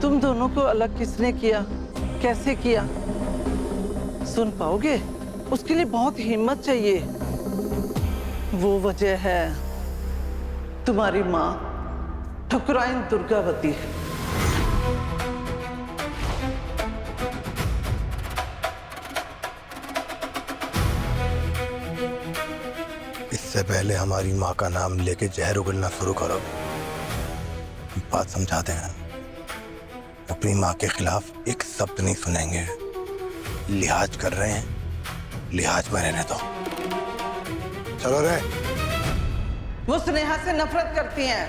तुम दोनों को अलग किसने किया, कैसे किया, सुन पाओगे? उसके लिए बहुत हिम्मत चाहिए। वो वजह है तुम्हारी माँ ठकुराइन दुर्गावती। इससे पहले हमारी माँ का नाम लेके जहर उगलना शुरू करो, बात समझाते हैं। अपनी माँ के खिलाफ एक शब्द नहीं सुनेंगे। लिहाज कर रहे हैं, लिहाज में रहने दो। चलो रे। वो स्नेहा से नफरत करती हैं।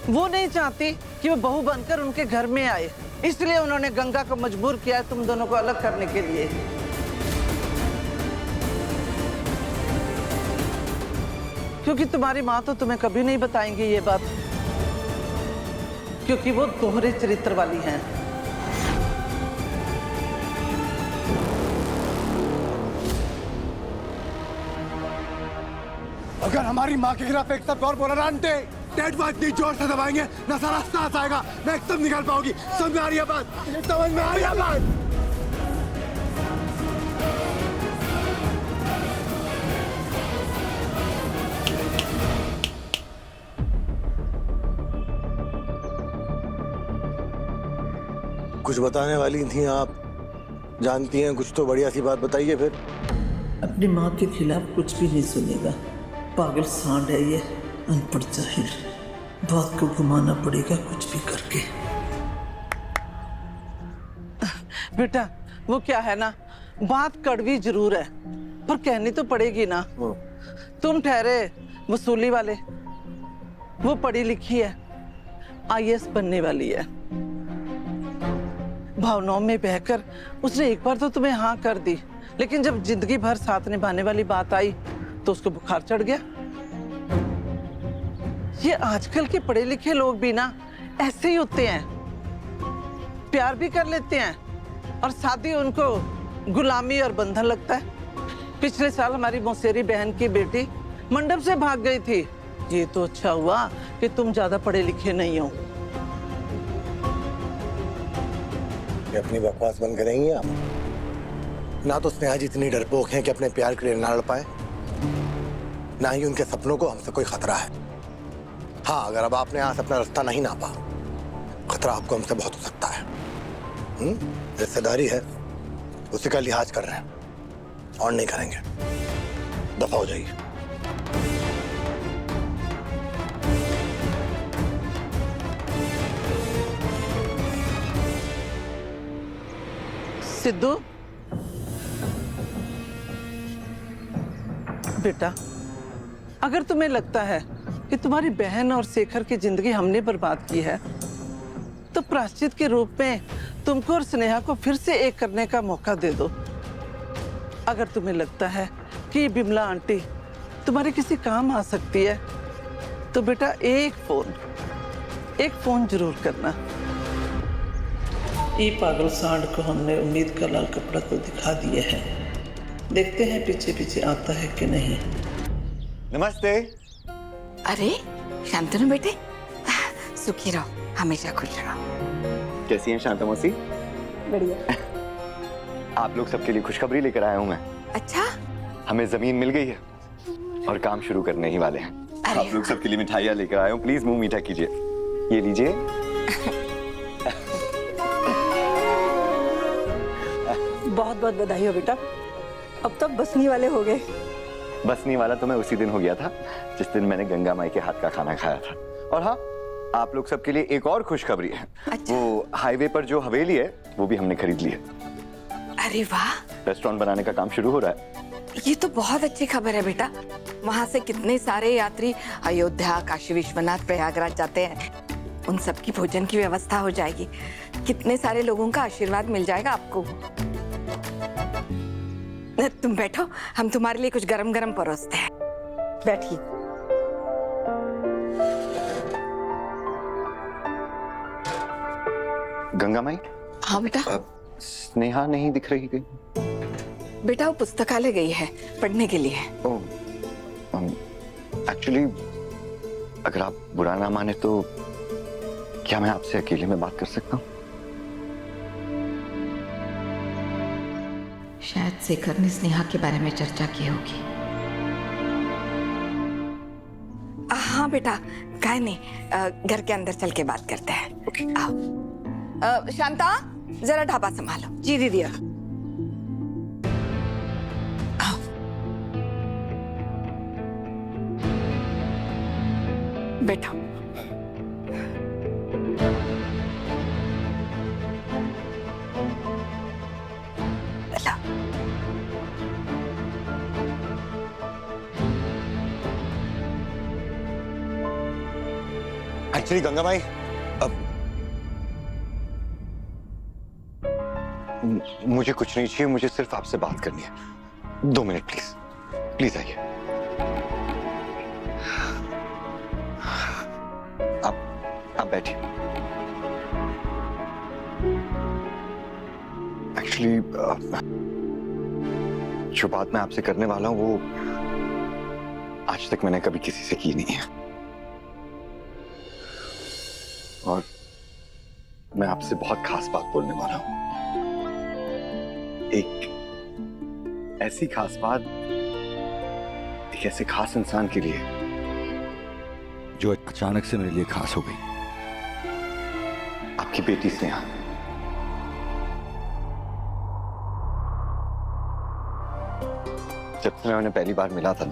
वो नहीं चाहती कि वो बहू बनकर उनके घर में आए, इसलिए उन्होंने गंगा को मजबूर किया है तुम दोनों को अलग करने के लिए। क्योंकि तुम्हारी माँ तो तुम्हें कभी नहीं बताएंगी ये बात, क्योंकि वो दोहरे चरित्र वाली हैं। अगर हमारी माँ के खिलाफ एक शब्द और बोला ना आंटे, डेड बात नहीं जोर से दबाएंगे ना, सारा सांस आएगा ना, एकदम निकाल पाओगी। समझ में आ रही है बात? समझ में आ रही है बात? कुछ बताने वाली थी आप, जानती हैं कुछ तो बढ़िया सी बात बताइए फिर। अपनी माँ के खिलाफ कुछ भी नहीं सुनेगा, पागल सांड है ये, अनपढ़ जाहिल। बात को घुमाना पड़ेगा कुछ भी करके। बेटा वो क्या है ना, बात कड़वी जरूर है पर कहनी तो पड़ेगी ना। तुम ठहरे वसूली वाले, वो पढ़ी लिखी है, आईएएस बनने वाली है। भावनाओं में बहकर उसने एक बार तो तुम्हें हाँ कर दी, लेकिन जब जिंदगी भर साथ निभाने वाली बात आई तो उसको बुखार चढ़ गया। ये आजकल के पढ़े लिखे लोग भी ना ऐसे ही होते हैं, प्यार भी कर लेते हैं और शादी उनको गुलामी और बंधन लगता है। पिछले साल हमारी मौसेरी बहन की बेटी मंडप से भाग गई थी। ये तो अच्छा हुआ कि तुम ज्यादा पढ़े लिखे नहीं हो। अपनी बकवास बंद करेंगी आप? ना तो स्नेहा जी इतनी डरपोक हैं कि अपने प्यार के लिए ना लड़ पाए, ना ही उनके सपनों को हमसे कोई खतरा है। हाँ, अगर अब आपने यहाँ से अपना रास्ता नहीं नापा, खतरा आपको हमसे बहुत हो सकता है। रिश्तेदारी है, उसी का लिहाज कर रहे हैं और नहीं करेंगे। दफा हो जाइए। सिद्धू बेटा, अगर तुम्हें लगता है कि तुम्हारी बहन और शेखर की जिंदगी हमने बर्बाद की है, तो प्रायश्चित के रूप में तुमको और स्नेहा को फिर से एक करने का मौका दे दो। अगर तुम्हें लगता है कि बिमला आंटी तुम्हारे किसी काम आ सकती है, तो बेटा एक फोन जरूर करना। ये पागल सांड को हमने उम्मीद का लाल कपड़ा तो दिखा दिया है, देखते हैं पीछे पीछे आता है कि नहीं। नमस्ते। अरे शांतनु बेटे, सुखी रहो, हमेशा खुश रहो। कैसी हैं शांता मौसी? बढ़िया। आप लोग सबके लिए खुशखबरी लेकर आया हूँ मैं। अच्छा? हमें जमीन मिल गई है और काम शुरू करने ही वाले हैं। आप लोग सबके लिए मिठाइयाँ लेकर आया हूँ, प्लीज मुंह मीठा कीजिए। ये लीजिए। बहुत बहुत बधाई हो बेटा, अब तो बसनी वाले हो गए। बसनी वाला तो मैं उसी दिन हो गया था जिस दिन मैंने गंगा माई के हाथ का खाना खाया था। और हाँ, आप लोग सबके लिए एक और खुशखबरी है। अच्छा? वो हाईवे पर जो हवेली है वो भी हमने खरीद ली है। अरे वाह, रेस्टोरेंट बनाने का काम शुरू हो रहा है। ये तो बहुत अच्छी खबर है बेटा। वहाँ से कितने सारे यात्री अयोध्या, काशी विश्वनाथ, प्रयागराज जाते हैं, उन सबकी भोजन की व्यवस्था हो जाएगी। कितने सारे लोगों का आशीर्वाद मिल जाएगा आपको। तुम बैठो, हम तुम्हारे लिए कुछ गरम गरम परोसते हैं। बैठिए। गंगा माई। हाँ बेटा। स्नेहा नहीं दिख रही कहीं? बेटा वो पुस्तकालय गई है पढ़ने के लिए। एक्चुअली अगर आप बुरा ना माने तो क्या मैं आपसे अकेले में बात कर सकता हूँ? शायद शेखर ने स्नेहा के बारे में चर्चा की होगी। हाँ बेटा, काय नहीं, घर के अंदर चल के बात करते हैं। ओके। आओ। शांता, जरा ढाबा संभालो। जी दीदी। आओ। बैठो। ला। एक्चुअली गंगा माई, अब मुझे कुछ नहीं चाहिए, मुझे सिर्फ आपसे बात करनी है। 2 मिनट प्लीज, प्लीज आइए। आप बैठिए। एक्चुअली जो बात मैं आपसे करने वाला हूं वो आज तक मैंने कभी किसी से की नहीं है, और मैं आपसे बहुत खास बात बोलने वाला हूं। एक ऐसी खास बात, एक ऐसे खास इंसान के लिए जो अचानक से मेरे लिए खास हो गई। आपकी बेटी स्नेहा। जब से मैं उन्हें पहली बार मिला था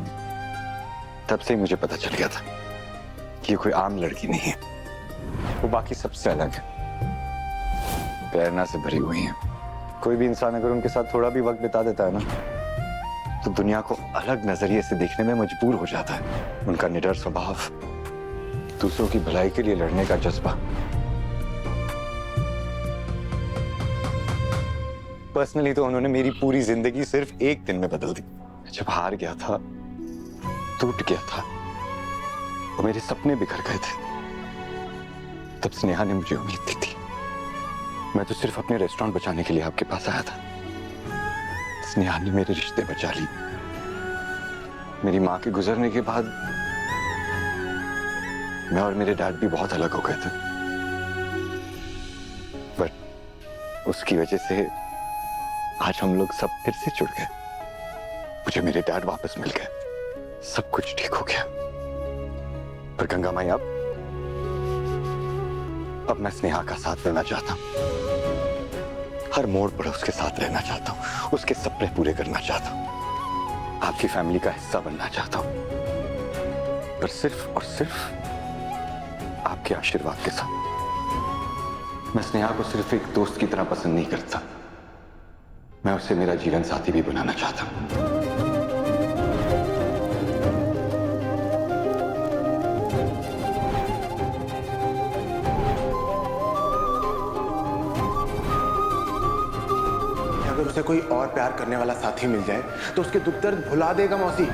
तब से ही मुझे पता चल गया था कि ये कोई आम लड़की नहीं है। वो बाकी सबसे अलग है, प्रेरणा से भरी हुई है। कोई भी इंसान अगर उनके साथ थोड़ा भी वक्त बिता देता है ना, तो दुनिया को अलग नजरिए से देखने में मजबूर हो जाता है। उनका निडर स्वभाव, दूसरों की भलाई के लिए लड़ने का जज्बा। पर्सनली तो उन्होंने मेरी पूरी जिंदगी सिर्फ एक दिन में बदल दी। जब हार गया था, टूट गया था, और मेरे सपने बिखर गए थे, तब स्नेहा ने मुझे उम्मीद दी थी। मैं तो सिर्फ अपने रेस्टोरेंट बचाने के लिए आपके पास आया था। स्नेहा ने मेरे रिश्ते बचा ली। मेरी माँ के गुजरने के बाद मैं और मेरे डैड भी बहुत अलग हो गए थे, बट उसकी वजह से आज हम लोग सब फिर से जुड़ गए। मुझे मेरे डैड वापस मिल गए, सब कुछ ठीक हो गया। पर गंगा माई, अब मैं स्नेहा का साथ देना चाहता हूं। हर मोड़ पर उसके साथ रहना चाहता हूं, उसके सपने पूरे करना चाहता हूं, आपकी फैमिली का हिस्सा बनना चाहता हूं, पर सिर्फ और सिर्फ आपके आशीर्वाद के साथ। मैं स्नेहा को सिर्फ एक दोस्त की तरह पसंद नहीं करता, मैं उसे मेरा जीवन साथी भी बनाना चाहता हूं। अगर उसे कोई और प्यार करने वाला साथी मिल जाए तो उसके दुख दर्द भुला देगा मौसी।